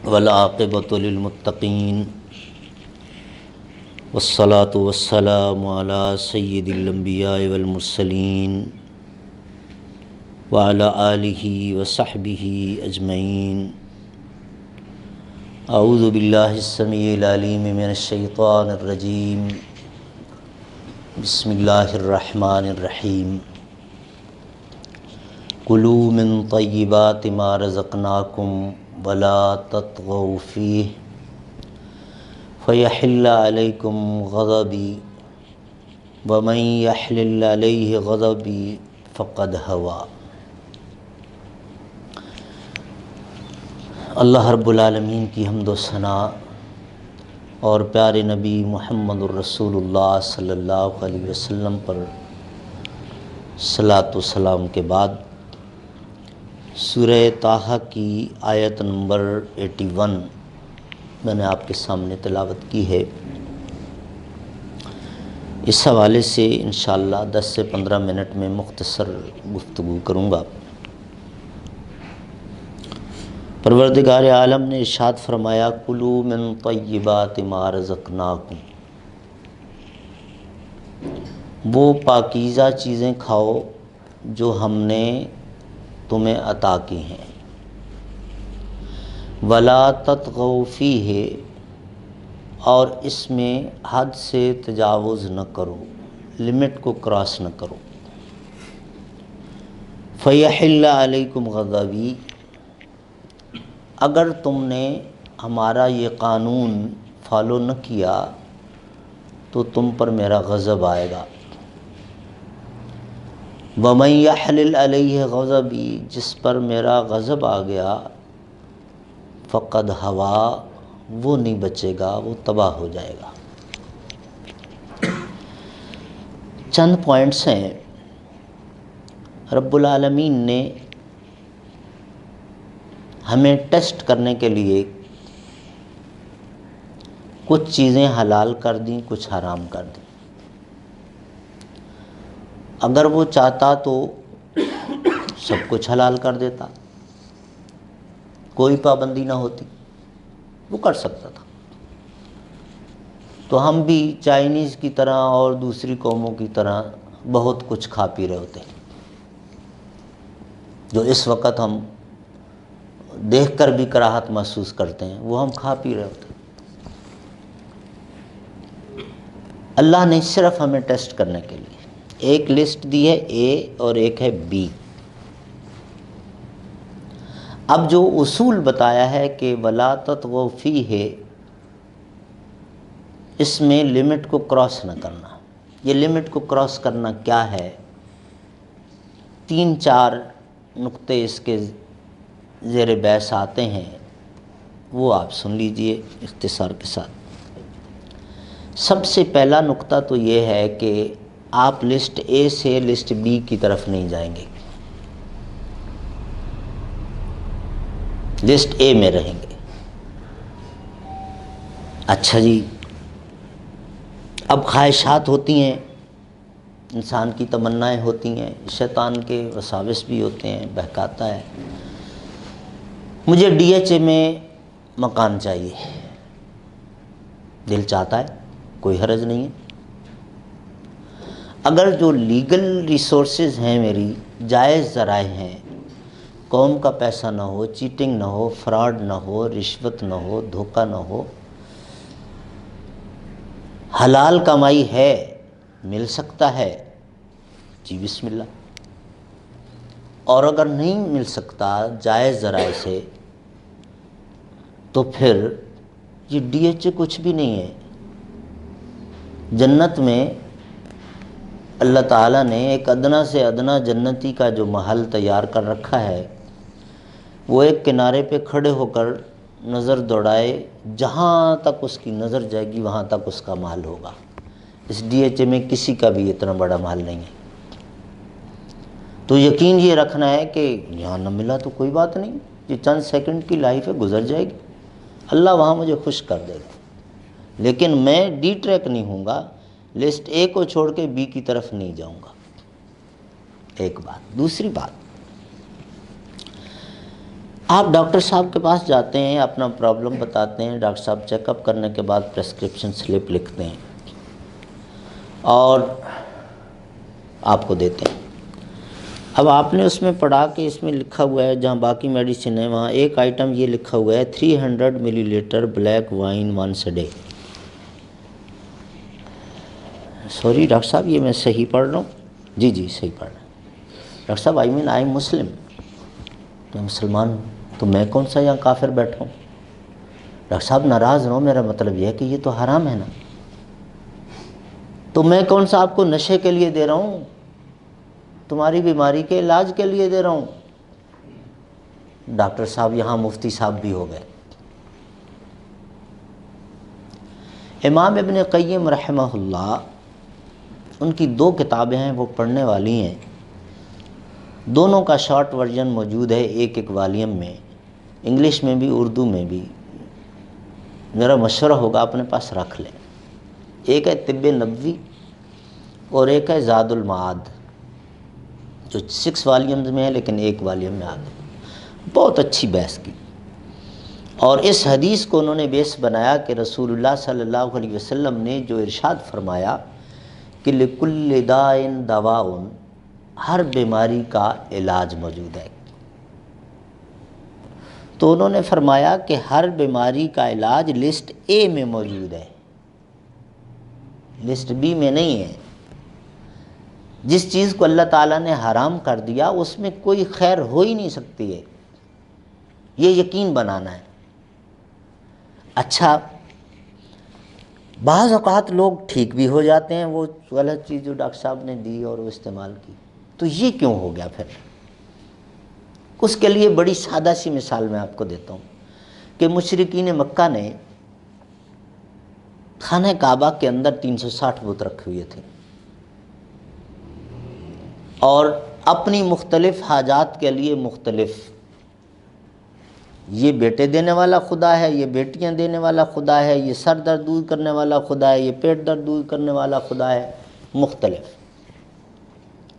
والعاقبۃ للمتقین والصلاة والسلام علی سید الانبیاء والمرسلین وعلی آلہ وصحبہ اجمعین۔ اعوذ باللہ السمیع العلیم من الشیطان الرجیم، بسم اللہ الرحمن الرحیم۔ کلوا من طیبات ما رزقناکم ولا تطغوا فیہ فیحل علیکم غضبی ومن یحلل علیہ غضبی فقد ہویٰ۔ اللہ رب العالمین کی حمد و ثنا اور پیارے نبی محمد الرسول اللہ صلی اللہ علیہ وسلم پر صلاۃ و سلام کے بعد سورہ طٰہٰ کی آیت نمبر 81 میں نے آپ کے سامنے تلاوت کی ہے۔ اس حوالے سے انشاءاللہ 10 سے 15 منٹ میں مختصر گفتگو کروں گا۔ پروردگار عالم نے ارشاد فرمایا، کلوا من طیبات ما رزقناکم، وہ پاکیزہ چیزیں کھاؤ جو ہم نے تمہیں عطا کی ہیں، ولا تطغوا فیہ، اور اس میں حد سے تجاوز نہ کرو، لمٹ کو کراس نہ کرو، فیحل علیکم غضبی، اگر تم نے ہمارا یہ قانون فالو نہ کیا تو تم پر میرا غضب آئے گا، وَمَن يَحْلِلْ عَلَيْهِ غَضَبِي، جس پر میرا غضب آ گیا، فقد ہویٰ، وہ نہیں بچے گا، وہ تباہ ہو جائے گا۔ چند پوائنٹس ہیں رب العالمین نے ہمیں ٹیسٹ کرنے کے لیے کچھ چیزیں حلال کر دیں، کچھ حرام کر دیں۔ اگر وہ چاہتا تو سب کچھ حلال کر دیتا، کوئی پابندی نہ ہوتی، وہ کر سکتا تھا۔ تو ہم بھی چائنیز کی طرح اور دوسری قوموں کی طرح بہت کچھ کھا پی رہے ہوتے ہیں، جو اس وقت ہم دیکھ کر بھی کراہت محسوس کرتے ہیں، وہ ہم کھا پی رہے ہوتے ہیں۔ اللہ نے صرف ہمیں ٹیسٹ کرنے کے لیے ایک لسٹ دی ہے، اے اور ایک ہے بی۔ اب جو اصول بتایا ہے کہ ولا تطغوا فیہ، اس میں لمٹ کو کراس نہ کرنا۔ یہ لمٹ کو کراس کرنا کیا ہے؟ 3-4 نقطے اس کے زیر بحث آتے ہیں، وہ آپ سن لیجئے اختصار کے ساتھ۔ سب سے پہلا نقطہ تو یہ ہے کہ آپ لسٹ اے سے لسٹ بی کی طرف نہیں جائیں گے، لسٹ اے میں رہیں گے۔ اچھا جی، اب خواہشات ہوتی ہیں، انسان کی تمنائیں ہوتی ہیں، شیطان کے وساوس بھی ہوتے ہیں، بہکاتا ہے۔ مجھے ڈی ایچ اے میں مکان چاہیے، دل چاہتا ہے، کوئی حرج نہیں ہے۔ اگر جو لیگل ریسورسز ہیں میری، جائز ذرائع ہیں، قوم کا پیسہ نہ ہو، چیٹنگ نہ ہو، فراڈ نہ ہو، رشوت نہ ہو، دھوکہ نہ ہو، حلال کمائی ہے، مل سکتا ہے، جی بسم اللہ۔ اور اگر نہیں مل سکتا جائز ذرائع سے، تو پھر یہ ڈی ایچ اے کچھ بھی نہیں ہے۔ جنت میں اللہ تعالیٰ نے ایک ادنا سے ادنا جنتی کا جو محل تیار کر رکھا ہے، وہ ایک کنارے پہ کھڑے ہو کر نظر دوڑائے، جہاں تک اس کی نظر جائے گی وہاں تک اس کا محل ہوگا۔ اس ڈی ایچ اے میں کسی کا بھی اتنا بڑا محل نہیں ہے۔ تو یقین یہ رکھنا ہے کہ یہاں نہ ملا تو کوئی بات نہیں، یہ چند سیکنڈ کی لائف ہے، گزر جائے گی، اللہ وہاں مجھے خوش کر دے گا، لیکن میں ڈی ٹریک نہیں ہوں گا، لسٹ اے کو چھوڑ کے بی کی طرف نہیں جاؤں گا۔ ایک بات۔ دوسری بات، آپ ڈاکٹر صاحب کے پاس جاتے ہیں، اپنا پرابلم بتاتے ہیں، ڈاکٹر صاحب چیک اپ کرنے کے بعد پریسکرپشن سلپ لکھتے ہیں اور آپ کو دیتے ہیں۔ اب آپ نے اس میں پڑھا کہ اس میں لکھا ہوا ہے، جہاں باقی میڈیسن ہے وہاں ایک آئٹم یہ لکھا ہوا ہے 300 millilitre black wine once a day. Sorry doctor صاحب، یہ میں صحیح پڑھ رہا ہوں؟ جی جی صحیح پڑھ رہا ہوں ڈاکٹر صاحب، آئی ایم مسلم، میں مسلمان ہوں، تو میں کون سا یہاں کافر بیٹھا ہوں؟ ڈاکٹر صاحب ناراض نہ ہو، میرا مطلب یہ ہے کہ یہ تو حرام ہے نا، تو میں کون سا آپ کو نشے کے لیے دے رہا ہوں، تمہاری بیماری کے علاج کے لیے دے رہا ہوں۔ ڈاکٹر صاحب یہاں مفتی صاحب بھی ہو گئے۔ امام ابن قیم رحمہ اللہ، ان کی 2 کتابیں ہیں، وہ پڑھنے والی ہیں، دونوں کا شارٹ ورژن موجود ہے ایک والیوم میں، انگلش میں بھی اردو میں بھی۔ میرا مشورہ ہوگا اپنے پاس رکھ لیں۔ ایک ہے طب نبوی اور ایک ہے زاد المعاد، جو 6 والیومز میں ہے لیکن ایک والیوم میں آ گئی۔ بہت اچھی بحث کی، اور اس حدیث کو انہوں نے بیس بنایا کہ رسول اللہ صلی اللہ علیہ وسلم نے جو ارشاد فرمایا کہ لِكُلِّ دَاءٍ دَوَاءٌ، ہر بیماری کا علاج موجود ہے۔ تو انہوں نے فرمایا کہ ہر بیماری کا علاج لسٹ اے میں موجود ہے، لسٹ بی میں نہیں ہے۔ جس چیز کو اللہ تعالیٰ نے حرام کر دیا اس میں کوئی خیر ہو ہی نہیں سکتی ہے، یہ یقین بنانا ہے۔ اچھا، بعض اوقات لوگ ٹھیک بھی ہو جاتے ہیں، وہ غلط چیز جو ڈاکٹر صاحب نے دی اور وہ استعمال کی، تو یہ کیوں ہو گیا پھر؟ اس کے لیے بڑی سادہ سی مثال میں آپ کو دیتا ہوں کہ مشرکین مکہ نے خانہ کعبہ کے اندر 360 بت رکھے ہوئے تھے، اور اپنی مختلف حاجات کے لیے مختلف، یہ بیٹے دینے والا خدا ہے، یہ بیٹیاں دینے والا خدا ہے، یہ سر درد دور کرنے والا خدا ہے، یہ پیٹ درد دور کرنے والا خدا ہے، مختلف،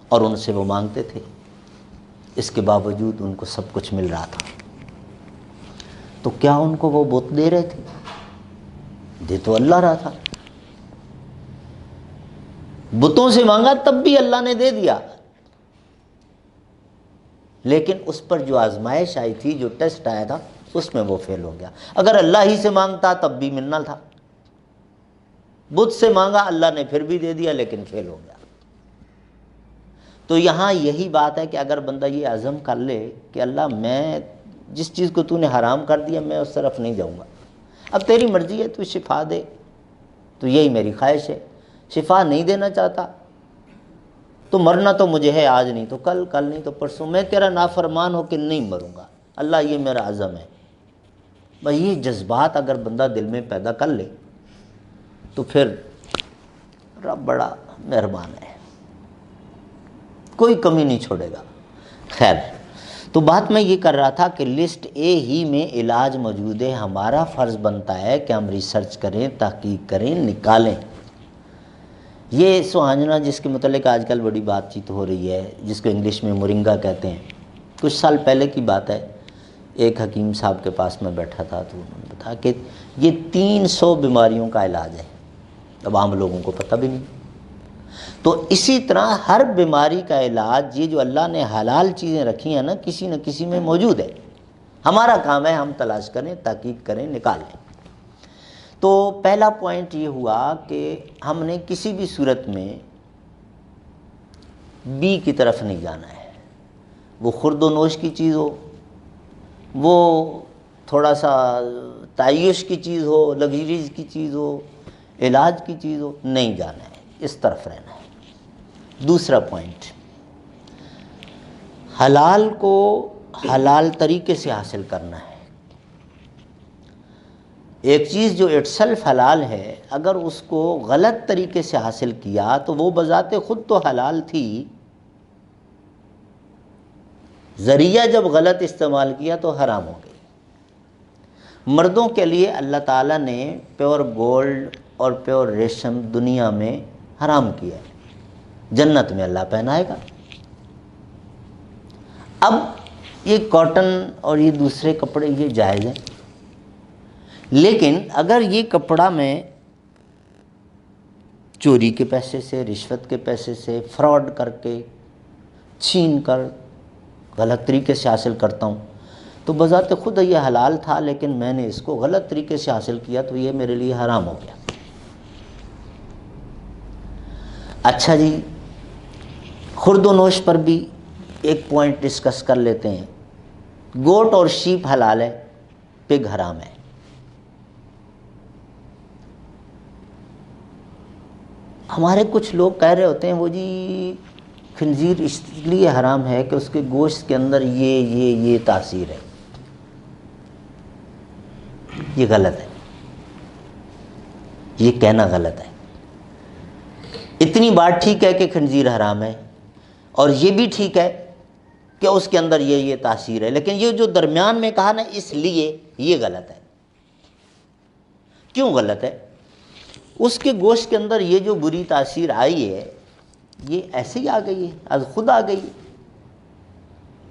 اور ان سے وہ مانگتے تھے۔ اس کے باوجود ان کو سب کچھ مل رہا تھا، تو کیا ان کو وہ بت دے رہے تھے؟ دے تو اللہ رہا تھا، بتوں سے مانگا تب بھی اللہ نے دے دیا، لیکن اس پر جو آزمائش آئی تھی، جو ٹیسٹ آیا تھا، اس میں وہ فیل ہو گیا۔ اگر اللہ ہی سے مانگتا تب بھی ملنا تھا، بت سے مانگا اللہ نے پھر بھی دے دیا لیکن فیل ہو گیا۔ تو یہاں یہی بات ہے کہ اگر بندہ یہ عزم کر لے کہ اللہ میں جس چیز کو تو نے حرام کر دیا میں اس طرف نہیں جاؤں گا، اب تیری مرضی ہے، تو شفا دے، تو یہی میری خواہش ہے۔ شفا نہیں دینا چاہتا تو مرنا تو مجھے ہے، آج نہیں تو کل، کل نہیں تو پرسوں، میں تیرا نافرمان ہو کہ نہیں مروں گا، اللہ یہ میرا عزم ہے۔ بھائی یہ جذبات اگر بندہ دل میں پیدا کر لے تو پھر رب بڑا مہربان ہے، کوئی کمی نہیں چھوڑے گا۔ خیر، تو بات میں یہ کر رہا تھا کہ لسٹ اے ہی میں علاج موجود ہے، ہمارا فرض بنتا ہے کہ ہم ریسرچ کریں، تحقیق کریں، نکالیں۔ یہ سوہانجنا جس کے متعلق آج کل بڑی بات چیت ہو رہی ہے، جس کو انگلش میں مورنگا کہتے ہیں، کچھ سال پہلے کی بات ہے، ایک حکیم صاحب کے پاس میں بیٹھا تھا تو انہوں نے بتایا کہ یہ 300 بیماریوں کا علاج ہے، اب عام لوگوں کو پتہ بھی نہیں۔ تو اسی طرح ہر بیماری کا علاج، یہ جو اللہ نے حلال چیزیں رکھی ہیں نا، کسی نہ کسی میں موجود ہے، ہمارا کام ہے ہم تلاش کریں، تحقیق کریں، نکالیں۔ تو پہلا پوائنٹ یہ ہوا کہ ہم نے کسی بھی صورت میں بی کی طرف نہیں جانا ہے، وہ خورد و نوش کی چیز ہو، وہ تھوڑا سا تعیش کی چیز ہو، لگژریز کی چیز ہو، علاج کی چیز ہو، نہیں جانا ہے، اس طرف رہنا ہے۔ دوسرا پوائنٹ، حلال کو حلال طریقے سے حاصل کرنا ہے۔ ایک چیز جو اٹ سیلف حلال ہے، اگر اس کو غلط طریقے سے حاصل کیا تو وہ بذات خود تو حلال تھی، ذریعہ جب غلط استعمال کیا تو حرام ہو گئی۔ مردوں کے لیے اللہ تعالیٰ نے پیور گولڈ اور پیور ریشم دنیا میں حرام کیا ہے، جنت میں اللہ پہنائے گا۔ اب یہ کاٹن اور یہ دوسرے کپڑے یہ جائز ہیں، لیکن اگر یہ کپڑا میں چوری کے پیسے سے، رشوت کے پیسے سے، فراڈ کر کے، چھین کر، غلط طریقے سے حاصل کرتا ہوں تو بذات خود یہ حلال تھا، لیکن میں نے اس کو غلط طریقے سے حاصل کیا تو یہ میرے لیے حرام ہو گیا۔ اچھا جی، خرد و نوش پر بھی ایک پوائنٹ ڈسکس کر لیتے ہیں۔ گوٹ اور شیپ حلال ہے، پگ حرام ہے۔ ہمارے کچھ لوگ کہہ رہے ہوتے ہیں وہ جی خنزیر اس لیے حرام ہے کہ اس کے گوشت کے اندر یہ تاثیر ہے۔ یہ غلط ہے، یہ کہنا غلط ہے۔ اتنی بات ٹھیک ہے کہ خنزیر حرام ہے، اور یہ بھی ٹھیک ہے کہ اس کے اندر یہ تاثیر ہے، لیکن یہ جو درمیان میں کہا نا اس لیے، یہ غلط ہے۔ کیوں غلط ہے؟ اس کے گوشت کے اندر یہ جو بری تاثیر آئی ہے یہ ایسے ہی آ گئی ہے، از خود آ گئی ہے۔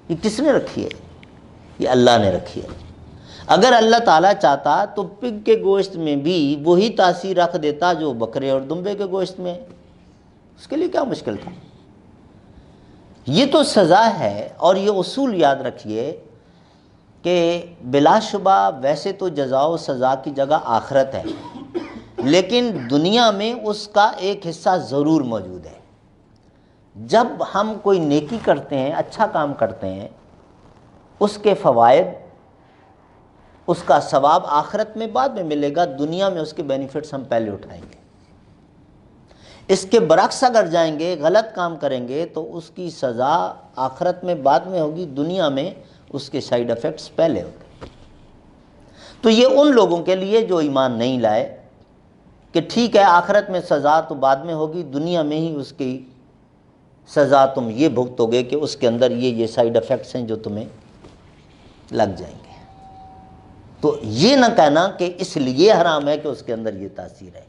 یہ کس نے رکھی ہے؟ یہ اللہ نے رکھی ہے۔ اگر اللہ تعالیٰ چاہتا تو پگ کے گوشت میں بھی وہی تاثیر رکھ دیتا جو بکرے اور دمبے کے گوشت میں ہے، اس کے لیے کیا مشکل تھا؟ یہ تو سزا ہے، اور یہ اصول یاد رکھیے کہ بلا شبہ ویسے تو جزا و سزا کی جگہ آخرت ہے، لیکن دنیا میں اس کا ایک حصہ ضرور موجود ہے۔ جب ہم کوئی نیکی کرتے ہیں، اچھا کام کرتے ہیں، اس کے فوائد، اس کا ثواب آخرت میں بعد میں ملے گا، دنیا میں اس کے بینیفٹس ہم پہلے اٹھائیں گے۔ اس کے برعکس اگر جائیں گے، غلط کام کریں گے تو اس کی سزا آخرت میں بعد میں ہوگی، دنیا میں اس کے سائیڈ ایفیکٹس پہلے ہوگے۔ تو یہ ان لوگوں کے لیے جو ایمان نہیں لائے کہ ٹھیک ہے آخرت میں سزا تو بعد میں ہوگی، دنیا میں ہی اس کی سزا تم یہ بھگتو گے کہ اس کے اندر یہ سائیڈ ایفیکٹس ہیں جو تمہیں لگ جائیں گے۔ تو یہ نہ کہنا کہ اس لیے حرام ہے کہ اس کے اندر یہ تاثیر ہے۔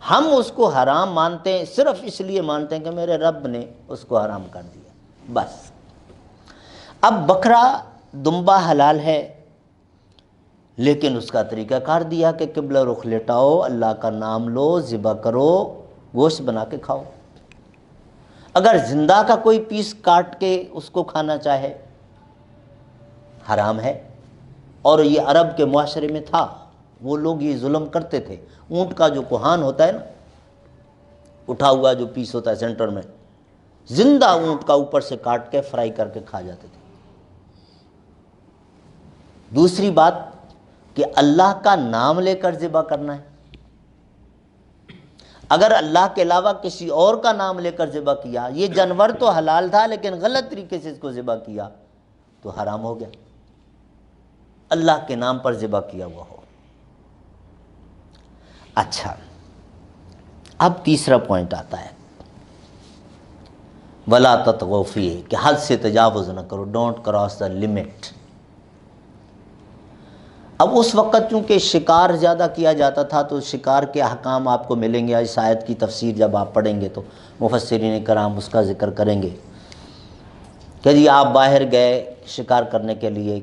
ہم اس کو حرام مانتے ہیں، صرف اس لیے مانتے ہیں کہ میرے رب نے اس کو حرام کر دیا، بس۔ اب بکرا دمبا حلال ہے، لیکن اس کا طریقہ کار دیا کہ قبلہ رخ لٹاؤ، اللہ کا نام لو، ذبح کرو، گوشت بنا کے کھاؤ۔ اگر زندہ کا کوئی پیس کاٹ کے اس کو کھانا چاہے، حرام ہے۔ اور یہ عرب کے معاشرے میں تھا، وہ لوگ یہ ظلم کرتے تھے۔ اونٹ کا جو کوہان ہوتا ہے نا، اٹھا ہوا جو پیس ہوتا ہے سینٹر میں، زندہ اونٹ کا اوپر سے کاٹ کے فرائی کر کے کھا جاتے تھے۔ دوسری بات کہ اللہ کا نام لے کر ذبح کرنا ہے۔ اگر اللہ کے علاوہ کسی اور کا نام لے کر ذبح کیا، یہ جانور تو حلال تھا لیکن غلط طریقے سے اس کو ذبح کیا تو حرام ہو گیا، اللہ کے نام پر ذبح کیا ہوا ہو۔ اچھا، اب تیسرا پوائنٹ آتا ہے، وَلَا تَطْغَوْا فِيهِ، کہ حد سے تجاوز نہ کرو، ڈونٹ کراس دا لمٹ۔ اب اس وقت چونکہ شکار زیادہ کیا جاتا تھا تو شکار کے احکام آپ کو ملیں گے، اس آیت کی تفسیر جب آپ پڑھیں گے تو مفسرین کرام اس کا ذکر کریں گے کہ جی آپ باہر گئے شکار کرنے کے لیے،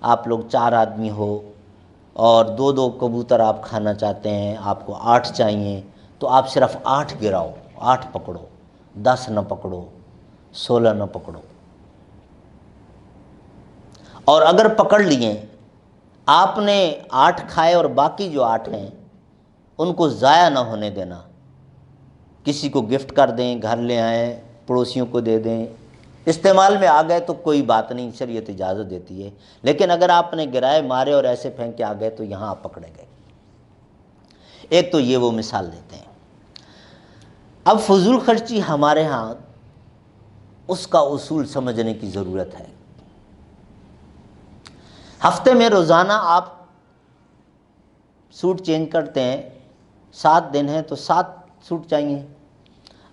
آپ لوگ 4 آدمی ہو اور 2 کبوتر آپ کھانا چاہتے ہیں، آپ کو 8 چاہیے، تو آپ صرف 8 گراؤ، 8 پکڑو، 10 نہ پکڑو، 16 نہ پکڑو۔ اور اگر پکڑ لیے، آپ نے 8 کھائے اور باقی جو 8 ہیں ان کو ضائع نہ ہونے دینا، کسی کو گفٹ کر دیں، گھر لے آئیں، پڑوسیوں کو دے دیں، استعمال میں آ گئے تو کوئی بات نہیں، شریعت اجازت دیتی ہے۔ لیکن اگر آپ نے گرائے، مارے اور ایسے پھینک کے آ گئے تو یہاں آپ پکڑے گئے۔ ایک تو یہ وہ مثال دیتے ہیں۔ اب فضول خرچی ہمارے ہاں اس کا اصول سمجھنے کی ضرورت ہے۔ ہفتے میں روزانہ آپ سوٹ چینج کرتے ہیں، 7 دن ہیں تو 7 سوٹ چاہیے۔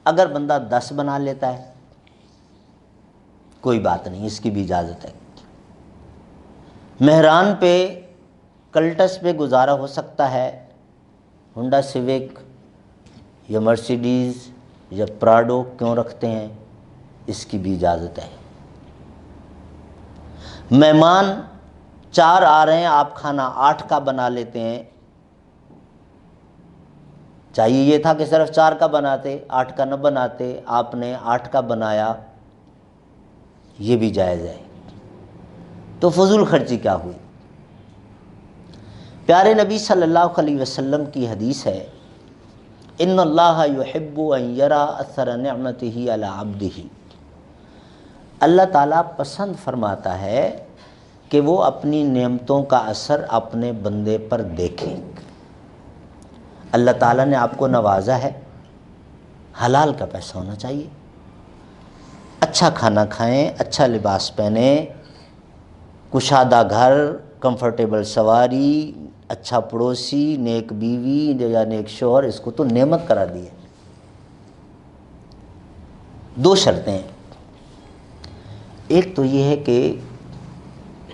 اگر بندہ 10 بنا لیتا ہے کوئی بات نہیں، اس کی بھی اجازت ہے۔ مہران پہ کلٹس پہ گزارا ہو سکتا ہے، ہونڈا سیوک یا مرسیڈیز یا پراڈو کیوں رکھتے ہیں، اس کی بھی اجازت ہے۔ مہمان 4 آ رہے ہیں، آپ کھانا 8 کا بنا لیتے ہیں، چاہیے یہ تھا کہ صرف 4 کا بناتے، 8 کا نہ بناتے، آپ نے 8 کا بنایا، یہ بھی جائز ہے۔ تو فضول خرچی کیا ہوئی؟ پیارے نبی صلی اللہ علیہ وسلم کی حدیث ہے، ان اللہ یحب ان یرا اثر نعمتہ علی عبدہ، اللہ تعالیٰ پسند فرماتا ہے کہ وہ اپنی نعمتوں کا اثر اپنے بندے پر دیکھے۔ اللہ تعالیٰ نے آپ کو نوازا ہے، حلال کا پیسہ ہونا چاہیے، اچھا کھانا کھائیں، اچھا لباس پہنیں، کشادہ گھر، کمفرٹیبل سواری، اچھا پڑوسی، نیک بیوی یا نیک شوہر، اس کو تو نعمت کرا دی ہے۔ 2 شرطیں ہیں، ایک تو یہ ہے کہ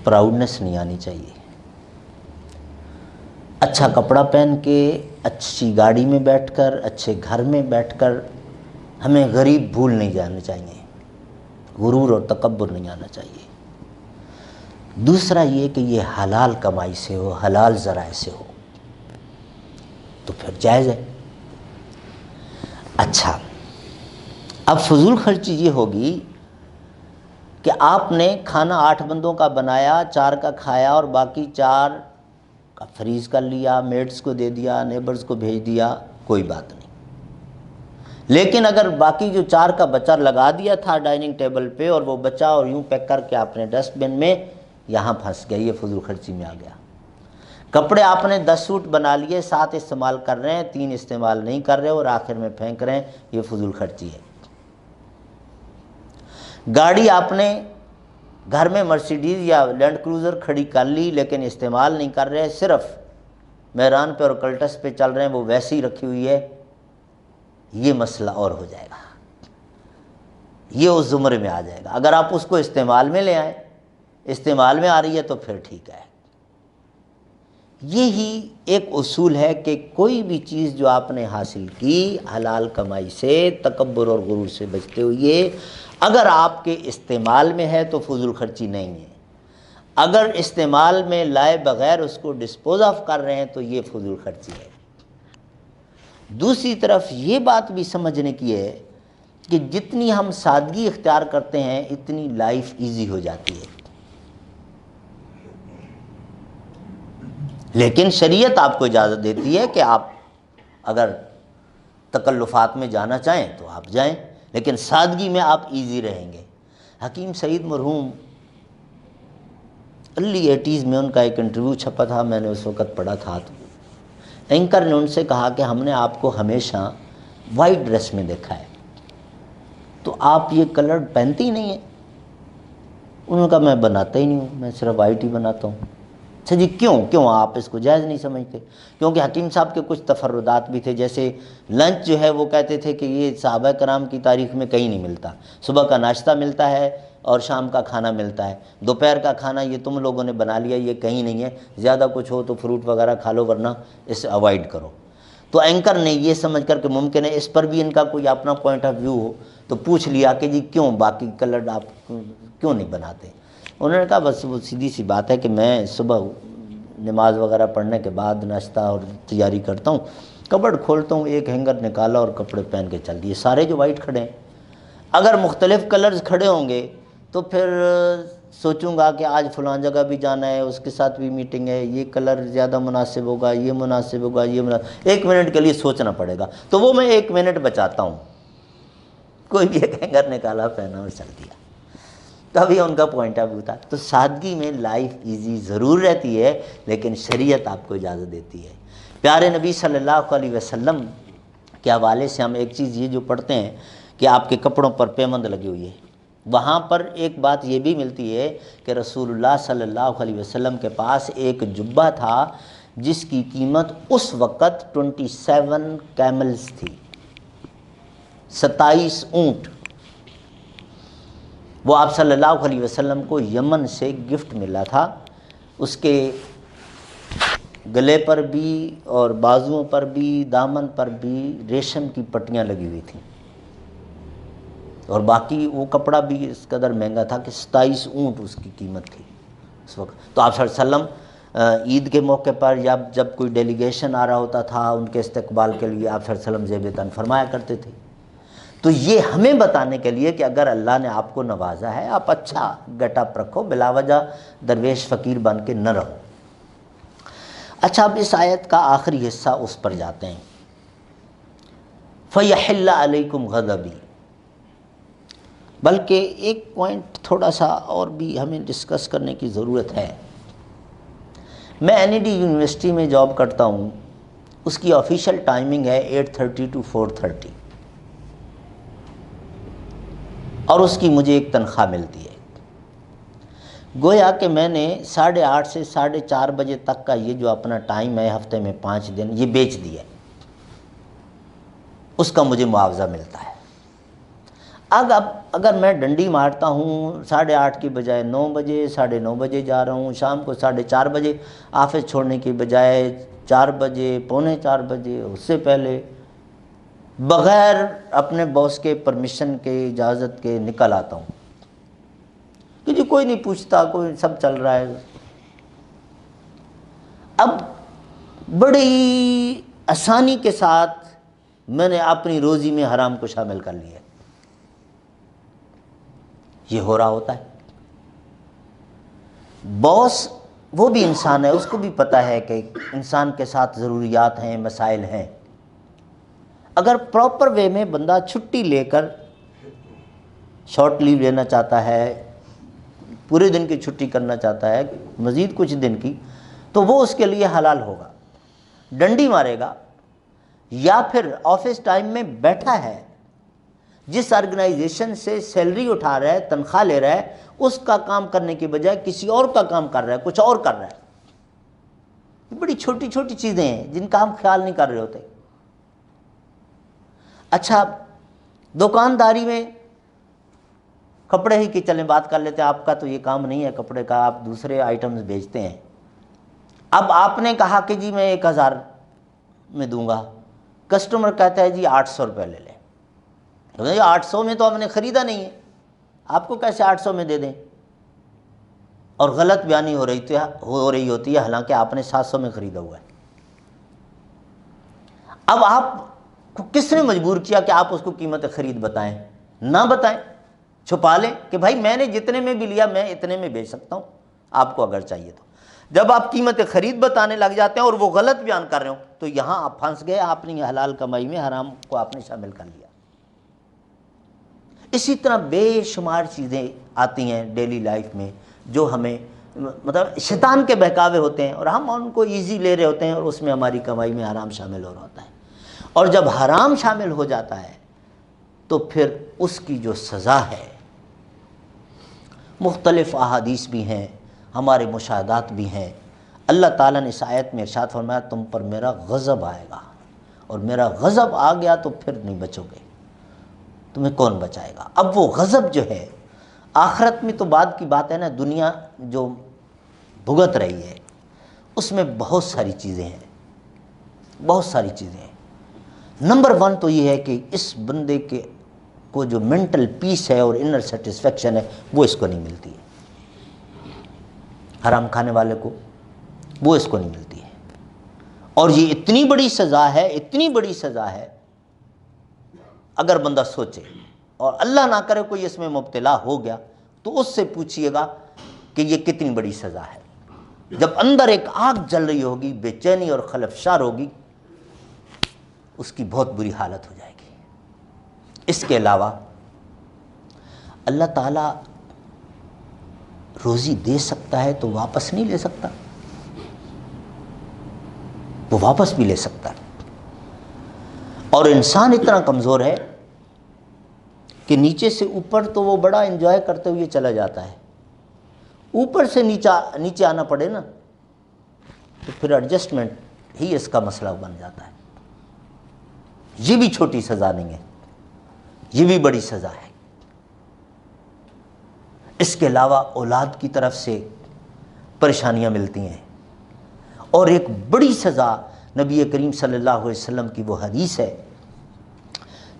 پراؤڈنس نہیں آنی چاہیے، اچھا کپڑا پہن کے، اچھی گاڑی میں بیٹھ کر، اچھے گھر میں بیٹھ کر ہمیں غریب بھول نہیں جانا چاہیے، غرور اور تکبر نہیں آنا چاہیے۔ دوسرا یہ کہ یہ حلال کمائی سے ہو، حلال ذرائع سے ہو، تو پھر جائز ہے۔ اچھا، اب فضول خرچی یہ ہوگی کہ آپ نے کھانا 8 بندوں کا بنایا، 4 کا کھایا اور باقی 4 کا فریز کر لیا، میٹس کو دے دیا، نیبرز کو بھیج دیا، کوئی بات نہیں۔ لیکن اگر باقی جو 4 کا بچا لگا دیا تھا ڈائننگ ٹیبل پہ، اور وہ بچا اور یوں پیک کر کے آپ نے ڈسٹ بن میں، یہاں پھنس گیا، یہ فضول خرچی میں آ گیا۔ کپڑے آپ نے 10 سوٹ بنا لیے، 7 استعمال کر رہے ہیں، 3 استعمال نہیں کر رہے اور آخر میں پھینک رہے ہیں، یہ فضول خرچی ہے۔ گاڑی آپ نے گھر میں مرسیڈیز یا لینڈ کروزر کھڑی کر لی لیکن استعمال نہیں کر رہے، صرف میران پہ اور کلٹس پہ چل رہے ہیں، وہ ویسی ہی رکھی ہوئی ہے، یہ مسئلہ اور ہو جائے گا، یہ اس زمرے میں آ جائے گا۔ اگر آپ اس کو استعمال میں لے آئیں، استعمال میں آ رہی ہے تو پھر ٹھیک ہے۔ یہی ایک اصول ہے کہ کوئی بھی چیز جو آپ نے حاصل کی حلال کمائی سے، تکبر اور غرور سے بچتے ہوئے، اگر آپ کے استعمال میں ہے تو فضول خرچی نہیں ہے، اگر استعمال میں لائے بغیر اس کو ڈسپوز آف کر رہے ہیں تو یہ فضول خرچی ہے۔ دوسری طرف یہ بات بھی سمجھنے کی ہے کہ جتنی ہم سادگی اختیار کرتے ہیں اتنی لائف ایزی ہو جاتی ہے، لیکن شریعت آپ کو اجازت دیتی ہے کہ آپ اگر تکلفات میں جانا چاہیں تو آپ جائیں، لیکن سادگی میں آپ ایزی رہیں گے۔ حکیم سعید مرحوم ارلی 80s میں ان کا ایک انٹرویو چھپا تھا، میں نے اس وقت پڑھا تھا، تو اینکر نے ان سے کہا کہ ہم نے آپ کو ہمیشہ وائٹ ڈریس میں دیکھا ہے، تو آپ یہ کلر پہنتے ہی نہیں ہیں؟ انہوں نے کہا میں بناتا ہی نہیں ہوں، میں صرف وائٹ ہی بناتا ہوں۔ اچھا جی کیوں آپ اس کو جائز نہیں سمجھتے؟ کیونکہ حکیم صاحب کے کچھ تفردات بھی تھے، جیسے لنچ جو ہے وہ کہتے تھے کہ یہ صحابہ کرام کی تاریخ میں کہیں نہیں ملتا، صبح کا ناشتہ ملتا ہے اور شام کا کھانا ملتا ہے، دوپہر کا کھانا یہ تم لوگوں نے بنا لیا، یہ کہیں نہیں ہے، زیادہ کچھ ہو تو فروٹ وغیرہ کھا لو ورنہ اسے اوائڈ کرو۔ تو اینکر نے یہ سمجھ کر کہ ممکن ہے اس پر بھی ان کا کوئی اپنا پوائنٹ آف ویو ہو، تو پوچھ لیا کہ جی کیوں باقی کلر آپ کیوں نہیں بناتے؟ انہوں نے کہا بس وہ سیدھی سی بات ہے کہ میں صبح نماز وغیرہ پڑھنے کے بعد ناشتہ اور تیاری کرتا ہوں، کبڈ کھولتا ہوں، ایک ہینگر نکالا اور کپڑے پہن کے چل دیے، سارے جو وائٹ کھڑے ہیں۔ اگر مختلف کلرز کھڑے ہوں گے تو پھر سوچوں گا کہ آج فلاں جگہ بھی جانا ہے، اس کے ساتھ بھی میٹنگ ہے، یہ کلر زیادہ مناسب ہوگا، یہ مناسب ہوگا، یہ مناسب، 1 منٹ کے لیے سوچنا پڑے گا، تو وہ میں 1 منٹ بچاتا ہوں، کوئی بھی ایک ہینگر نکالا، پہنا اور چل دیا۔ تبھی ان کا پوائنٹ آف ویو تھا۔ تو سادگی میں لائف ایزی ضرور رہتی ہے، لیکن شریعت آپ کو اجازت دیتی ہے۔ پیارے نبی صلی اللہ علیہ وسلم کے حوالے سے ہم ایک چیز یہ جو پڑھتے ہیں کہ آپ کے کپڑوں پر پیمند لگی ہوئی ہے، وہاں پر ایک بات یہ بھی ملتی ہے کہ رسول اللہ صلی اللہ علیہ وسلم کے پاس ایک جبہ تھا جس کی قیمت اس وقت 27 کیملز تھی، 27 اونٹ۔ وہ آپ صلی اللہ علیہ وسلم کو یمن سے گفٹ ملا تھا، اس کے گلے پر بھی اور بازوؤں پر بھی، دامن پر بھی ریشم کی پٹیاں لگی ہوئی تھیں، اور باقی وہ کپڑا بھی اس قدر مہنگا تھا کہ 27 اونٹ اس کی قیمت تھی۔ اس وقت تو آپ صلی اللہ علیہ وسلم عید کے موقع پر یا جب کوئی ڈیلیگیشن آ رہا ہوتا تھا ان کے استقبال کے لیے آپ صلی اللہ علیہ وسلم زیب تن فرمایا کرتے تھے۔ تو یہ ہمیں بتانے کے لیے کہ اگر اللہ نے آپ کو نوازا ہے آپ اچھا گیٹ اپ رکھو، بلا وجہ درویش فقیر بن کے نہ رہو۔ اچھا، اب اس آیت کا آخری حصہ اس پر جاتے ہیں، فَيَحِلَّ عَلَيْكُمْ غَضَبِي۔ بلکہ ایک پوائنٹ تھوڑا سا اور بھی ہمیں ڈسکس کرنے کی ضرورت ہے۔ میں این ای ڈی یونیورسٹی میں جاب کرتا ہوں، اس کی آفیشیل ٹائمنگ ہے 8:30 to 4:30، اور اس کی مجھے ایک تنخواہ ملتی ہے۔ گویا کہ میں نے 8:30 سے 4:30 بجے تک کا یہ جو اپنا ٹائم ہے ہفتے میں 5 دن یہ بیچ دیا ہے، اس کا مجھے معاوضہ ملتا ہے۔ اب اگر میں ڈنڈی مارتا ہوں 8:30 کی بجائے 9 بجے، 9:30 بجے جا رہا ہوں، شام کو 4:30 بجے آفس چھوڑنے کی بجائے 4 بجے، 3:45 بجے، اس سے پہلے بغیر اپنے باس کے پرمیشن کے، اجازت کے نکل آتا ہوں کہ جی کوئی نہیں پوچھتا، کوئی سب چل رہا ہے۔ اب بڑی آسانی کے ساتھ میں نے اپنی روزی میں حرام کو شامل کر لیا۔ یہ ہو رہا ہوتا ہے۔ باس وہ بھی انسان ہے، اس کو بھی پتہ ہے کہ انسان کے ساتھ ضروریات ہیں، مسائل ہیں۔ اگر پراپر وے میں بندہ چھٹی لے کر شارٹ لیو لینا چاہتا ہے، پورے دن کی چھٹی کرنا چاہتا ہے، مزید کچھ دن کی، تو وہ اس کے لیے حلال ہوگا۔ ڈنڈی مارے گا یا پھر آفس ٹائم میں بیٹھا ہے، جس آرگنائزیشن سے سیلری اٹھا رہا ہے، تنخواہ لے رہا ہے، اس کا کام کرنے کی بجائے کسی اور کا کام کر رہا ہے، کچھ اور کر رہا ہے۔ یہ بڑی چھوٹی چھوٹی چیزیں ہیں جن کا ہم خیال نہیں کر رہے ہوتے۔ اچھا، دکانداری میں کپڑے ہی کی چلیں بات کر لیتے ہیں، آپ کا تو یہ کام نہیں ہے کپڑے کا، آپ دوسرے آئٹمز بیچتے ہیں۔ اب آپ نے کہا کہ جی میں 1000 میں دوں گا، کسٹمر کہتا ہے جی 800 روپے لے لیں۔ 800 میں تو ہم نے خریدا نہیں ہے، آپ کو کیسے 800 میں دے دیں؟ اور غلط بیانی ہو رہی ہوتی ہے، حالانکہ آپ نے 700 میں خریدا ہوا ہے۔ اب آپ کو کس نے مجبور کیا کہ آپ اس کو قیمت خرید بتائیں؟ نہ بتائیں، چھپا لیں کہ بھائی میں نے جتنے میں بھی لیا میں اتنے میں بیچ سکتا ہوں، آپ کو اگر چاہیے تو۔ جب آپ قیمت خرید بتانے لگ جاتے ہیں اور وہ غلط بیان کر رہے ہو تو یہاں آپ پھنس گئے، آپ نے حلال کمائی میں حرام کو آپ نے شامل کر لیا۔ اسی طرح بے شمار چیزیں آتی ہیں ڈیلی لائف میں جو ہمیں مطلب شیطان کے بہکاوے ہوتے ہیں، اور ہم ان کو ایزی لے رہے ہوتے ہیں، اور اس میں ہماری کمائی میں حرام شامل ہو رہا ہوتا ہے۔ اور جب حرام شامل ہو جاتا ہے تو پھر اس کی جو سزا ہے، مختلف احادیث بھی ہیں، ہمارے مشاہدات بھی ہیں۔ اللہ تعالیٰ نے اس آیت میں ارشاد فرمایا تم پر میرا غضب آئے گا، اور میرا غضب آ گیا تو پھر نہیں بچو گے، تمہیں کون بچائے گا؟ اب وہ غضب جو ہے آخرت میں تو بعد کی بات ہے نا، دنیا جو بھگت رہی ہے اس میں بہت ساری چیزیں ہیں، بہت ساری چیزیں ہیں۔ نمبر 1 تو یہ ہے کہ اس بندے کو جو مینٹل پیس ہے اور انر سیٹسفیکشن ہے وہ اس کو نہیں ملتی ہے، حرام کھانے والے کو وہ اس کو نہیں ملتی ہے۔ اور یہ اتنی بڑی سزا ہے، اتنی بڑی سزا ہے، اگر بندہ سوچے، اور اللہ نہ کرے کوئی اس میں مبتلا ہو گیا تو اس سے پوچھئے گا کہ یہ کتنی بڑی سزا ہے۔ جب اندر ایک آگ جل رہی ہوگی، بے چینی اور خلفشار ہوگی، اس کی بہت بری حالت ہو جائے گی۔ اس کے علاوہ اللہ تعالیٰ روزی دے سکتا ہے تو واپس نہیں لے سکتا، وہ واپس بھی لے سکتا ہے۔ اور انسان اتنا کمزور ہے کہ نیچے سے اوپر تو وہ بڑا انجوائے کرتے ہوئے چلا جاتا ہے، اوپر سے نیچے آنا پڑے نا تو پھر ایڈجسٹمنٹ ہی اس کا مسئلہ بن جاتا ہے۔ یہ بھی چھوٹی سزا نہیں ہے، یہ بھی بڑی سزا ہے۔ اس کے علاوہ اولاد کی طرف سے پریشانیاں ملتی ہیں، اور ایک بڑی سزا نبی کریم صلی اللہ علیہ وسلم کی وہ حدیث ہے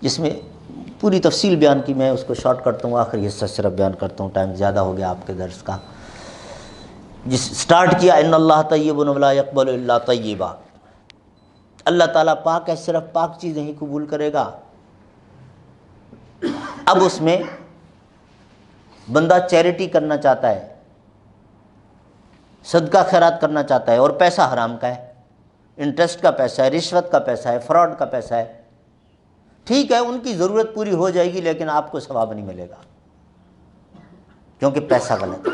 جس میں پوری تفصیل بیان کی، میں اس کو شارٹ کرتا ہوں، آخری حصہ صرف بیان کرتا ہوں، ٹائم زیادہ ہو گیا آپ کے درس کا۔ جس سٹارٹ کیا ان اللہ طیب ولا یقبل الا طیبا، اللہ تعالیٰ پاک ہے، صرف پاک چیزیں ہی قبول کرے گا۔ اب اس میں بندہ چیریٹی کرنا چاہتا ہے، صدقہ خیرات کرنا چاہتا ہے، اور پیسہ حرام کا ہے، انٹرسٹ کا پیسہ ہے، رشوت کا پیسہ ہے، فراڈ کا پیسہ ہے، ٹھیک ہے ان کی ضرورت پوری ہو جائے گی لیکن آپ کو ثواب نہیں ملے گا کیونکہ پیسہ غلط ہے۔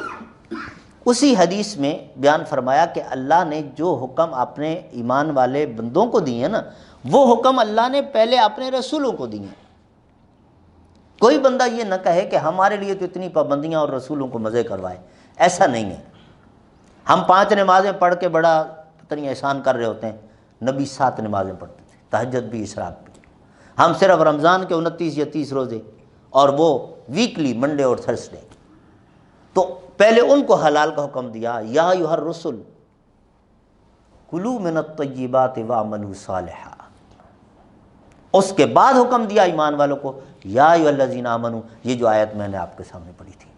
اسی حدیث میں بیان فرمایا کہ اللہ نے جو حکم اپنے ایمان والے بندوں کو دیے نا، وہ حکم اللہ نے پہلے اپنے رسولوں کو دیے۔ کوئی بندہ یہ نہ کہے کہ ہمارے لیے تو اتنی پابندیاں اور رسولوں کو مزے کروائے، ایسا نہیں ہے۔ ہم 5 نمازیں پڑھ کے بڑا پتہ نہیں احسان کر رہے ہوتے ہیں، نبی 7 نمازیں پڑھتے تھے، تہجد بھی، اشراق بھی۔ ہم صرف رمضان کے 29 یا 30 روزے، اور وہ ویکلی، منڈے اور تھرسڈے۔ تو پہلے ان کو حلال کا حکم دیا، یا ایھا الرسل کلوا من الطیبات واعملوا صالحا۔ اس کے بعد حکم دیا ایمان والوں کو، یا ایھا الذین آمنوا، یہ جو آیت میں نے آپ کے سامنے پڑھی تھی۔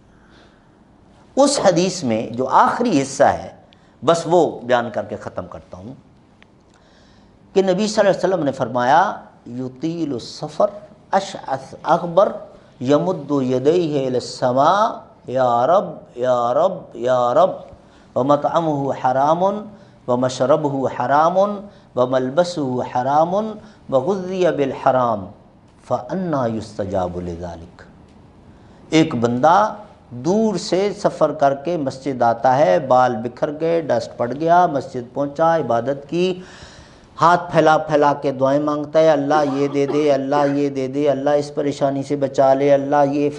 اس حدیث میں جو آخری حصہ ہے، بس وہ بیان کر کے ختم کرتا ہوں کہ نبی صلی اللہ علیہ وسلم نے فرمایا، یطیل السفر اشعث اغبر یمد یدیہ الی السماء یا رب یا رب یا رب، ومطعمہ حرام ومشربہ حرام وملبسہ حرام وغذی بالحرام فأنی یستجاب لذلک۔ ایک بندہ دور سے سفر کر کے مسجد آتا ہے، بال بکھر گئے، ڈسٹ پڑ گیا، مسجد پہنچا، عبادت کی، ہاتھ پھیلا پھیلا کے دعائیں مانگتا ہے، اللہ یہ دے دے، اللہ یہ دے دے، اللہ اس پریشانی سے بچا لے، اللہ یہ،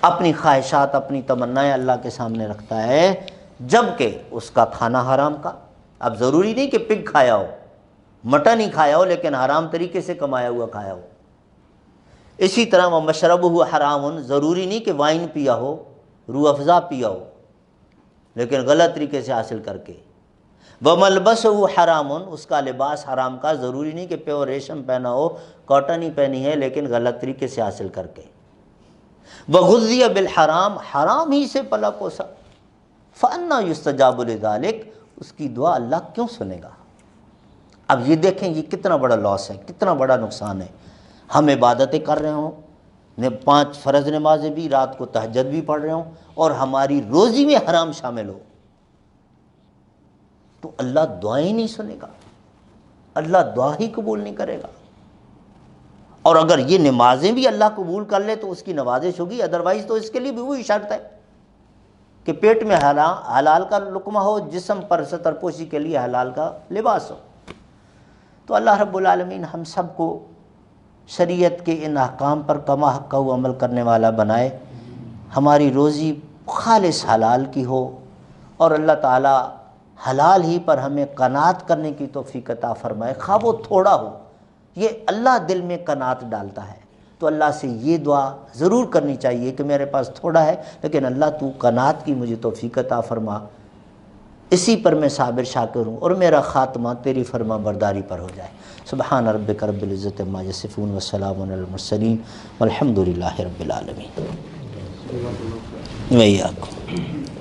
اپنی خواہشات، اپنی تمنائیں اللہ کے سامنے رکھتا ہے، جبکہ اس کا کھانا حرام کا۔ اب ضروری نہیں کہ پگ کھایا ہو، مٹن ہی کھایا ہو، لیکن حرام طریقے سے کمایا ہوا کھایا ہو۔ اسی طرح وہ مشربہ حرام، ضروری نہیں کہ وائن پیا ہو، روح افزا پیا ہو، لیکن غلط طریقے سے حاصل کر کے۔ وملبسہ حرام، اس کا لباس حرام کا، ضروری نہیں کہ پیور ریشم پہنا ہو، کاٹن ہی پہنی ہے، لیکن غلط طریقے سے حاصل کر کے۔ وغذی بالحرام، حرام ہی سے پلا پوسا۔ فأنی یستجاب لذلک، اس کی دعا اللہ کیوں سنے گا؟ اب یہ دیکھیں یہ کتنا بڑا لاس ہے، کتنا بڑا نقصان ہے۔ ہم عبادتیں کر رہے ہوں، 5 فرض نمازیں بھی، رات کو تہجد بھی پڑھ رہے ہوں، اور ہماری روزی میں حرام شامل ہو، تو اللہ دعائیں نہیں سنے گا، اللہ دعا ہی قبول نہیں کرے گا۔ اور اگر یہ نمازیں بھی اللہ قبول کر لے تو اس کی نوازش ہوگی، ادروائز تو اس کے لیے بھی وہی شرط ہے کہ پیٹ میں حلال کا لقمہ ہو، جسم پر ستر پوشی کے لیے حلال کا لباس ہو۔ تو اللہ رب العالمین ہم سب کو شریعت کے ان احکام پر کما حق عمل کرنے والا بنائے، ہماری روزی خالص حلال کی ہو، اور اللہ تعالی حلال ہی پر ہمیں قناعت کرنے کی توفیق عطا فرمائے، خواہ وہ تھوڑا ہو۔ یہ اللہ دل میں قناعت ڈالتا ہے، تو اللہ سے یہ دعا ضرور کرنی چاہیے کہ میرے پاس تھوڑا ہے لیکن اللہ تو قناعت کی مجھے توفیق عطا فرما، اسی پر میں صابر شاکر ہوں، اور میرا خاتمہ تیری فرما برداری پر ہو جائے۔ سبحان ربک رب العزت عما یصفون وسلام علی المرسلین والحمد للہ رب العالمین۔ وإیاکم۔